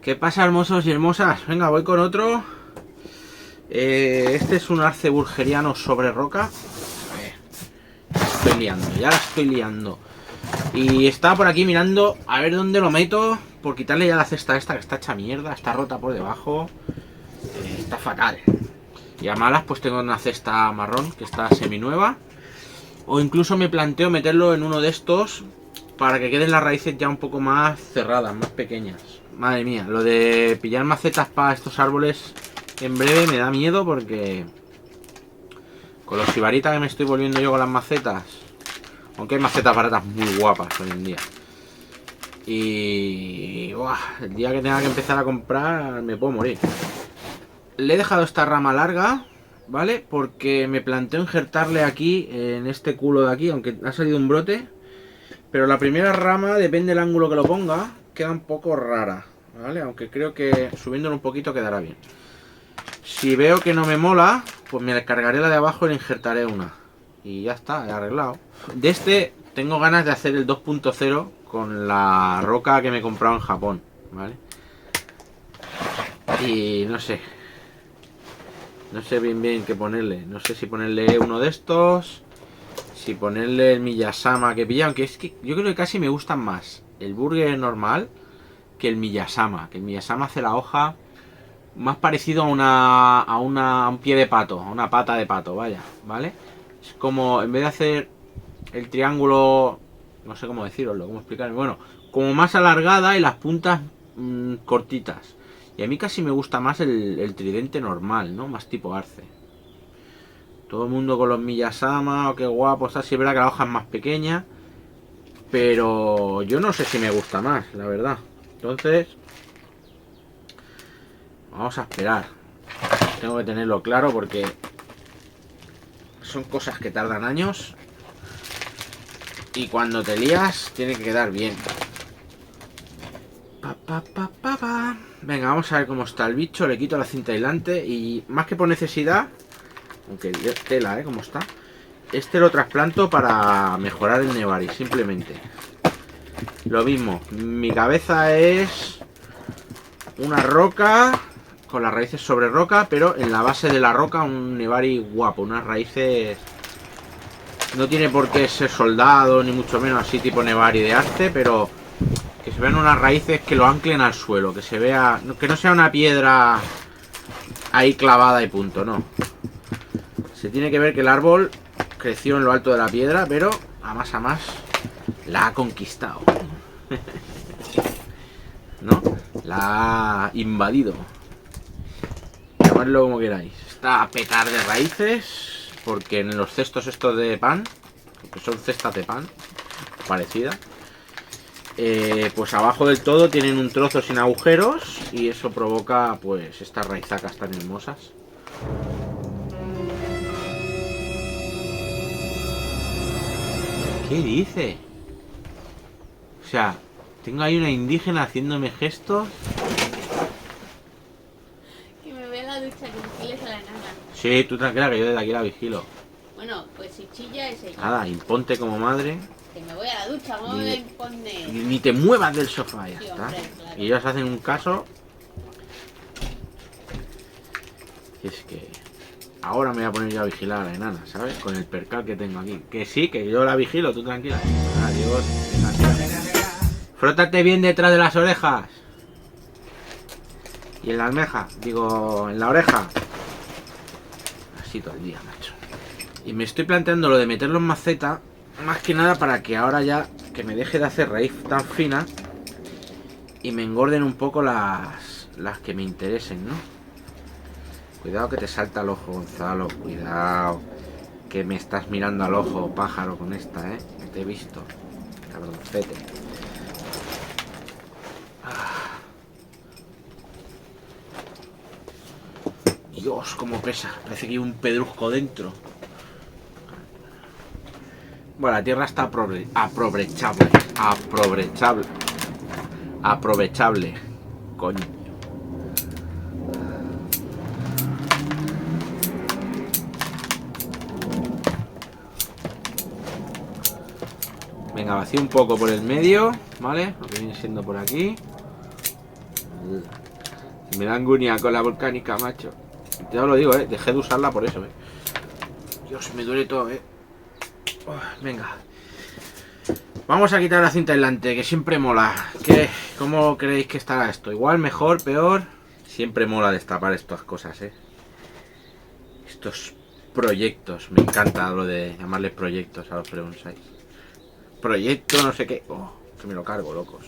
¿Qué pasa, hermosos y hermosas? Venga, voy con otro. Este es un arce burgeriano sobre roca. Estoy liando, ya la estoy liando. Y estaba por aquí mirando a ver dónde lo meto. Por quitarle ya la cesta esta que está hecha mierda. Está rota por debajo. Está fatal. Y a malas pues tengo una cesta marrón que está seminueva. O incluso me planteo meterlo en uno de estos para que queden las raíces ya un poco más cerradas, más pequeñas. Madre mía, lo de pillar macetas para estos árboles en breve me da miedo porque con los sibarita que me estoy volviendo yo con las macetas, aunque hay macetas baratas muy guapas hoy en día. Y ¡buah! El día que tenga que empezar a comprar me puedo morir. Le he dejado esta rama larga, ¿vale? Porque me planteo injertarle aquí, en este culo de aquí, aunque ha salido un brote. Pero la primera rama, depende del ángulo que lo ponga, queda un poco rara, ¿vale? Aunque creo que subiéndolo un poquito quedará bien. Si veo que no me mola, pues me cargaré la de abajo y le injertaré una. Y ya está, he arreglado. De este tengo ganas de hacer el 2.0 con la roca que me he comprado en Japón, ¿vale? Y no sé. No sé bien qué ponerle. No sé si ponerle uno de estos, si ponerle el Miyasama que pilla, aunque es que yo creo que casi me gustan más el burger normal que el Miyasama. Que el Miyasama hace la hoja más parecido a un pie de pato, a una pata de pato, vaya, ¿vale? Es como, en vez de hacer el triángulo, no sé cómo deciroslo, cómo explicarlo, bueno, como más alargada y las puntas cortitas. Y a mí casi me gusta más el tridente normal, ¿no? Más tipo arce. Todo el mundo con los Miyasama, oh, qué guapo, está, sí es verdad que la hoja es más pequeña, pero yo no sé si me gusta más, la verdad. Entonces, vamos a esperar. Tengo que tenerlo claro porque son cosas que tardan años y cuando te lías tiene que quedar bien. Venga, vamos a ver cómo está el bicho. Le quito la cinta aislante y más que por necesidad, aunque tela, cómo está, este lo trasplanto para mejorar el Nebari, simplemente. Lo mismo, mi cabeza es una roca con las raíces sobre roca, pero en la base de la roca un Nebari guapo, unas raíces. No tiene por qué ser soldado, ni mucho menos así tipo Nebari de arce, pero que se vean unas raíces que lo anclen al suelo, que se vea, que no sea una piedra ahí clavada y punto, no. Se tiene que ver que el árbol creció en lo alto de la piedra, pero a más la ha conquistado. ¿No? La ha invadido. Llamadlo como queráis. Está a petar de raíces, porque en los cestos estos de pan, que son cestas de pan parecidas, pues abajo del todo tienen un trozo sin agujeros y eso provoca pues estas raizacas tan hermosas. ¿Qué dice? O sea, tengo ahí una indígena haciéndome gestos. Que me ve en la ducha, que vigiles a la enana. Sí, tú tranquila que yo desde aquí la vigilo. Bueno, pues si chilla es ella. Nada, imponte como madre. Que me voy a la ducha, no me impone. Ni te muevas del sofá, ya Sí, está. hombre, claro. Y ellos hacen un caso. Y es que ahora me voy a poner yo a vigilar a la enana, ¿sabes? Con el percal que tengo aquí. Que sí, que yo la vigilo, tú tranquila. Adiós. Frótate bien detrás de las orejas. Y en la almeja, digo, en la oreja. Así todo el día, macho. Y me estoy planteando lo de meterlo en maceta, más que nada para que ahora ya, que me deje de hacer raíz tan fina y me engorden un poco las que me interesen, ¿no? Cuidado que te salta el ojo, Gonzalo, cuidado. Que me estás mirando al ojo, pájaro, con esta, que te he visto. Cabroncete. Dios, cómo pesa. Parece que hay un pedrusco dentro. Bueno, la tierra está aprovechable. Aprovechable. Coño. Venga, vacío un poco por el medio, ¿vale? Lo que viene siendo por aquí. Me da angunia con la volcánica, macho. Te lo digo, dejé de usarla por eso, Dios, me duele todo, venga. Vamos a quitar la cinta aislante, que siempre mola. ¿Cómo creéis que estará esto? ¿Igual, mejor, peor? Siempre mola destapar estas cosas, Estos proyectos. Me encanta lo de llamarles proyectos a los pre-bonsais. Proyecto no sé qué. Oh, que me lo cargo, locos.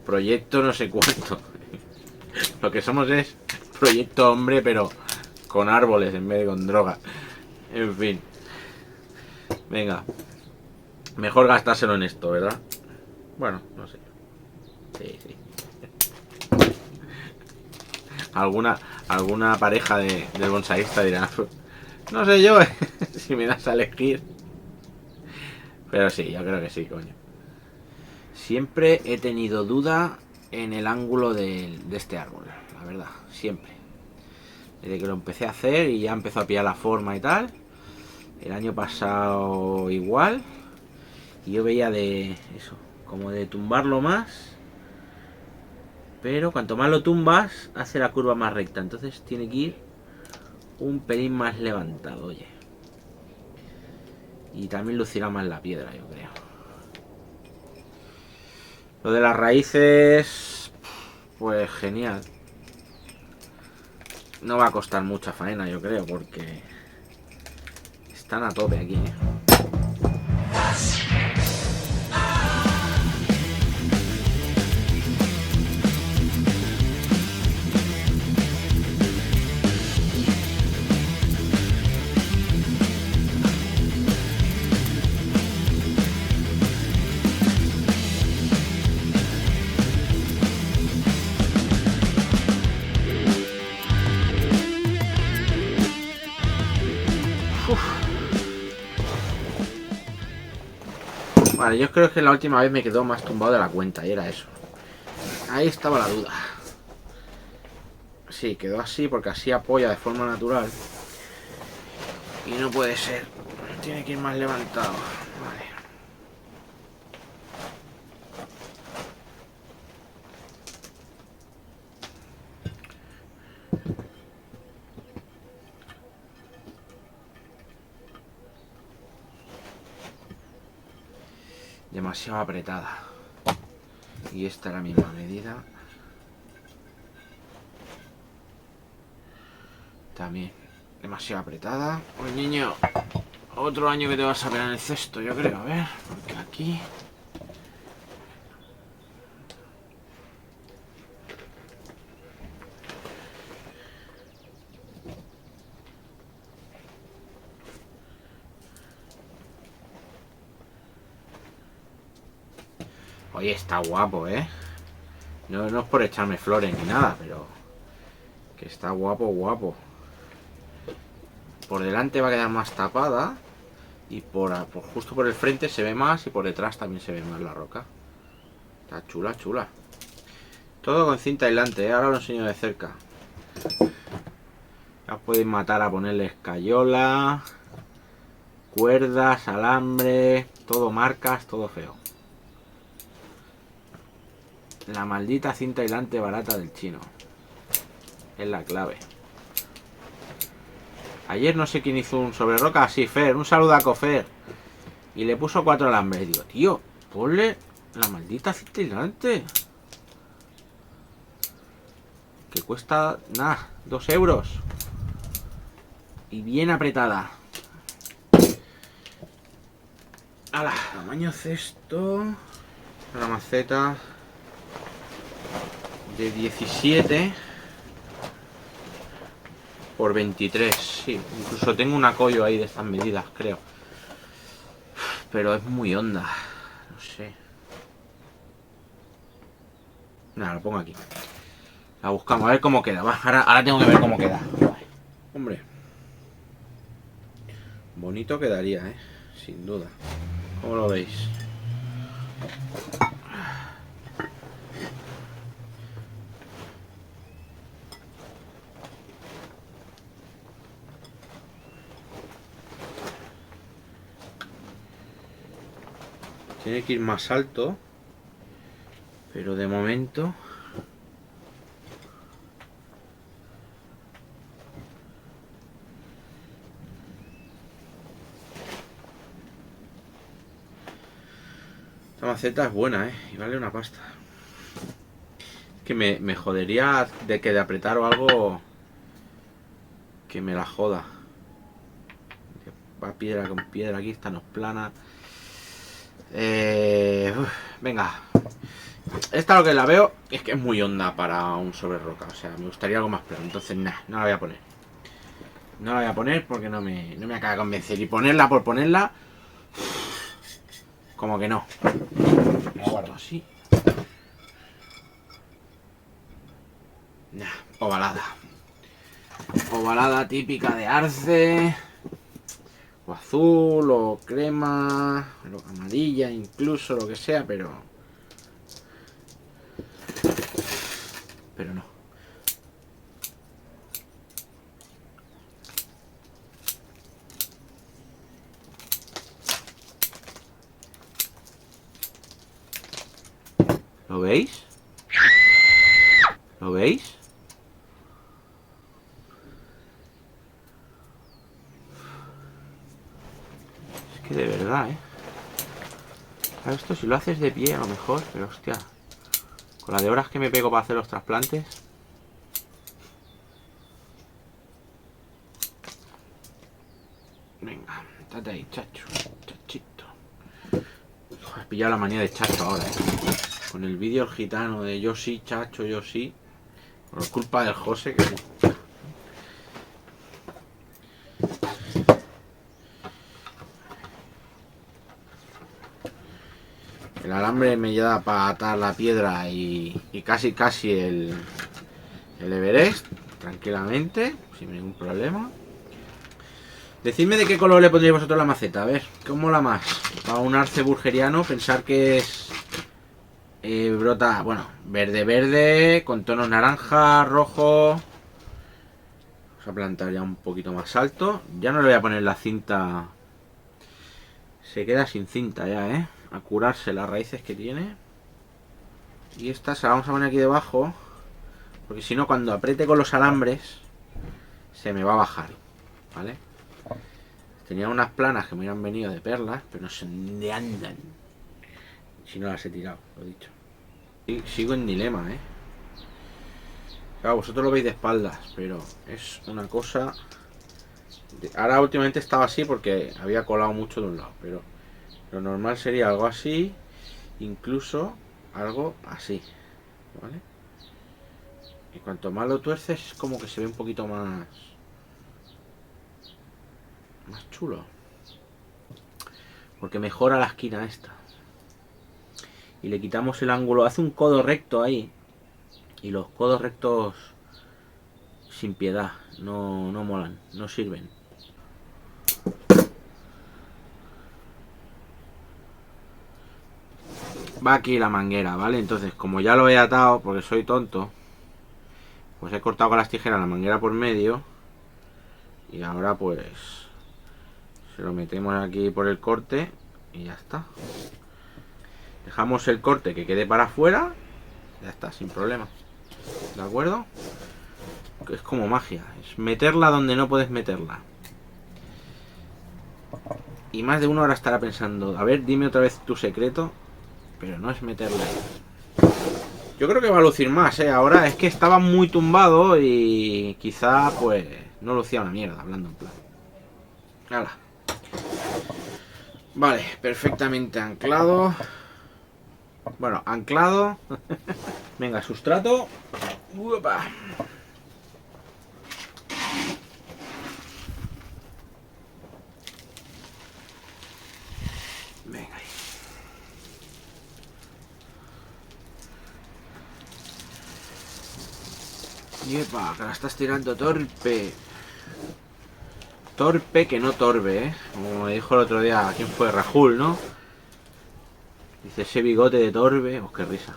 Proyecto no sé cuánto. Lo que somos es proyecto hombre, pero con árboles en vez de con droga. En fin. Venga. Mejor gastárselo en esto, ¿verdad? Bueno, no sé. Sí. Alguna pareja del bonsaísta dirá, no sé yo, si me das a elegir. Pero sí, yo creo que sí, coño. Siempre he tenido duda en el ángulo de este árbol, la verdad, siempre. Desde que lo empecé a hacer y ya empezó a pillar la forma y tal. El año pasado igual. Y yo veía de eso, como de tumbarlo más. Pero cuanto más lo tumbas, hace la curva más recta. Entonces tiene que ir un pelín más levantado, oye. Y también lucirá más la piedra, yo creo. Lo de las raíces, pues genial. No va a costar mucha faena, yo creo, porque están a tope aquí, Vale, yo creo que la última vez me quedó más tumbado de la cuenta y era eso. Ahí estaba la duda. Sí, quedó así porque así apoya de forma natural. Y no puede ser. Tiene que ir más levantado. Vale. Demasiado apretada. Y esta es la misma medida. También demasiado apretada. Pues niño, otro año que te vas a pegar en el cesto, yo creo. A ver, porque aquí... Oye, está guapo, No, no es por echarme flores ni nada, pero... Que está guapo, guapo. Por delante va a quedar más tapada. Y justo por el frente se ve más y por detrás también se ve más la roca. Está chula, chula. Todo con cinta aislante, ahora lo enseño de cerca. Ya os podéis matar a ponerle escayola, cuerdas, alambre, todo marcas, todo feo. La maldita cinta aislante barata del chino. Es la clave. Ayer no sé quién hizo un sobre roca, sí, Fer, un saludo a Cofer. Y le puso 4 alambres. Digo, tío, ponle la maldita cinta aislante. Que cuesta, nada, 2 euros. Y bien apretada. ¡Hala! Tamaño cesto. La maceta de 17 por 23. Sí, incluso tengo un acollo ahí de estas medidas, creo. Pero es muy honda. No sé. Nada, lo pongo aquí. La buscamos, a ver cómo queda. Va, ahora tengo que ver cómo queda. Hombre. Bonito quedaría, sin duda. ¿Cómo lo veis? Tiene que ir más alto. Pero de momento... maceta es buena, y vale una pasta. Es que me jodería de apretar o algo que me la joda. Va piedra con piedra, aquí esta no es plana. Venga. Esta lo que la veo es que es muy honda para un sobre roca. O sea, me gustaría algo más plano. Entonces, nah, no la voy a poner. No la voy a poner porque no me acaba de convencer. Y ponerla por ponerla, como que no. Esto así. Nah, ovalada. Ovalada típica de arce. O azul, o crema, o amarilla, incluso, lo que sea, pero no. ¿Lo veis? ¿Lo veis? Es que de verdad, Claro, esto si lo haces de pie a lo mejor, pero hostia, con la de horas que me pego para hacer los trasplantes. Venga, estate ahí, chacho, chachito. Has pillado la manía de chacho ahora, Con el vídeo el gitano de yo sí, chacho, yo sí. Por culpa del José que... El alambre me da para atar la piedra y casi el Everest, tranquilamente, sin ningún problema. Decidme de qué color le pondréis vosotros la maceta, a ver, ¿cómo mola más? Para un arce burgeriano, pensar que es... brota, bueno, verde, con tonos naranja, rojo. Vamos a plantar ya un poquito más alto. Ya no le voy a poner la cinta. Se queda sin cinta ya, a curarse las raíces que tiene. Y esta se la vamos a poner aquí debajo, porque si no, cuando apriete con los alambres se me va a bajar, ¿vale? Tenía unas planas que me hubieran venido de perlas, pero no sé dónde andan. Si no las he tirado, lo he dicho. Y sigo en dilema, Claro, vosotros lo veis de espaldas, pero es una cosa... Ahora últimamente estaba así porque había colado mucho de un lado, pero lo normal sería algo así, incluso algo así, ¿vale? Y cuanto más lo tuerces, es como que se ve un poquito más chulo, porque mejora la esquina esta y le quitamos el ángulo, hace un codo recto ahí, y los codos rectos sin piedad no molan, no sirven. Va aquí la manguera, ¿vale? Entonces, como ya lo he atado, porque soy tonto, pues he cortado con las tijeras la manguera por medio. Y ahora pues se lo metemos aquí por el corte y ya está. Dejamos el corte que quede para afuera. Ya está, sin problema. ¿De acuerdo? Es como magia. Es meterla donde no puedes meterla. Y más de uno ahora estará pensando, a ver, dime otra vez tu secreto. Pero no es meterla ahí. Yo creo que va a lucir más, Ahora es que estaba muy tumbado y quizá pues no lucía una mierda, hablando en plan. Hala. Vale, perfectamente anclado. Bueno, anclado. Venga, sustrato. Uepa. Venga ahí. Yepa, que la estás tirando torpe. Torpe que no torbe, Como me dijo el otro día, ¿quién fue? Rahul, ¿no? Dice, ese bigote de torbe. Oh, qué risa.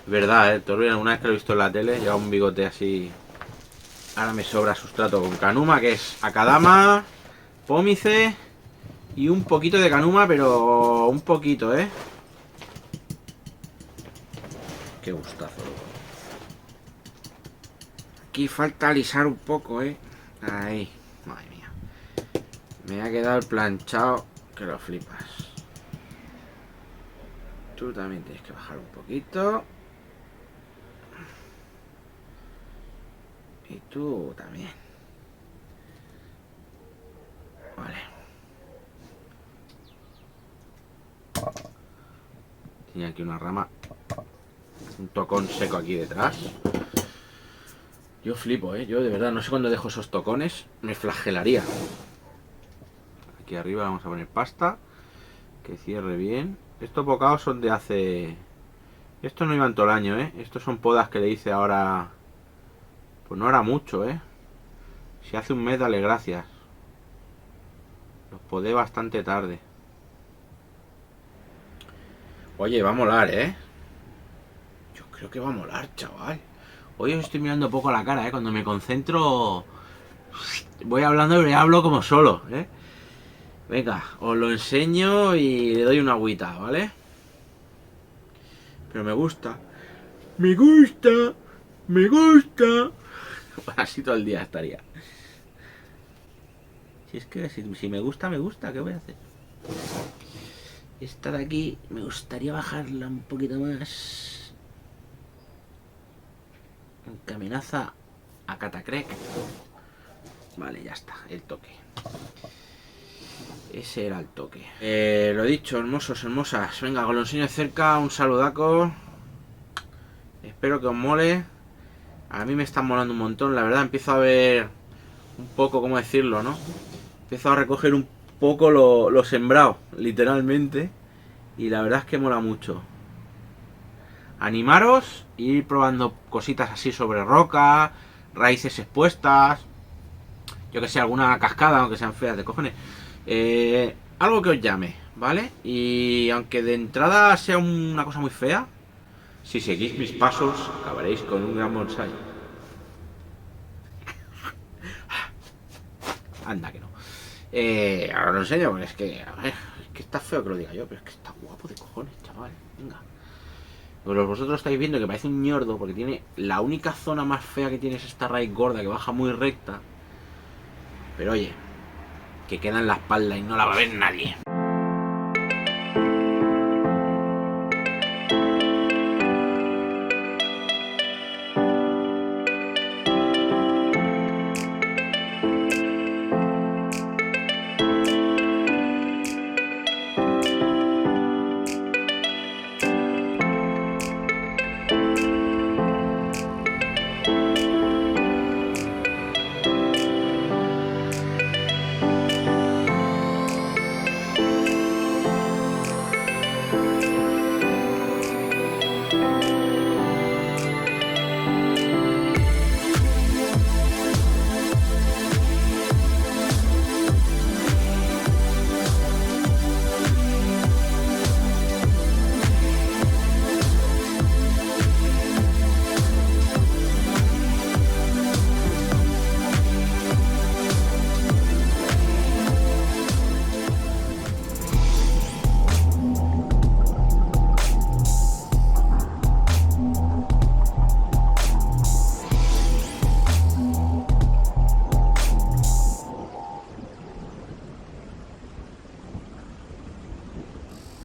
Es verdad, Torbe, una vez que lo he visto en la tele, lleva un bigote así. Ahora me sobra sustrato con canuma, que es akadama, pómice y un poquito de canuma, pero un poquito, Qué gustazo. Aquí falta alisar un poco, Ahí. Madre mía. Me ha quedado el planchado que lo flipas. Tú también tienes que bajar un poquito. Y tú también. Vale. Tiene aquí una rama. Un tocón seco aquí detrás. Yo flipo, yo de verdad no sé cuándo dejo esos tocones. Me flagelaría. Aquí arriba vamos a poner pasta. Que cierre bien. Estos bocados son de hace... Estos no iban todo el año, Estos son podas que le hice ahora... Pues no era mucho, Si hace un mes, dale gracias. Los podé bastante tarde. Oye, va a molar, Yo creo que va a molar, chaval. Hoy os estoy mirando poco a la cara, Cuando me concentro... Voy hablando y hablo como solo, Venga, os lo enseño y le doy una agüita, ¿vale? Pero me gusta. Me gusta. Me gusta. Así todo el día estaría. Si es que si me gusta, ¿qué voy a hacer? Esta de aquí me gustaría bajarla un poquito más. Que amenaza a Catacrec. Vale, ya está, el toque. Ese era el toque. Lo dicho, hermosos, hermosas. Venga, os lo enseño de cerca. Un saludaco. Espero que os mole. A mí me están molando un montón. La verdad, empiezo a ver un poco, ¿cómo decirlo, no? Empiezo a recoger un poco lo sembrado, literalmente. Y la verdad es que mola mucho. Animaros e ir probando cositas así sobre roca, raíces expuestas. Yo que sé, alguna cascada, aunque sean feas de cojones. Algo que os llame, ¿vale? Y aunque de entrada sea una cosa muy fea, si seguís mis pasos, acabaréis con un gran bonsai. Anda que no. Ahora lo enseño, porque es que, a ver, es que está feo que lo diga yo, pero es que está guapo de cojones, chaval. Venga. Pero vosotros estáis viendo que parece un ñordo, porque tiene la única zona más fea que tiene es esta raíz gorda que baja muy recta. Pero oye, que queda en la espalda y no la va a ver nadie.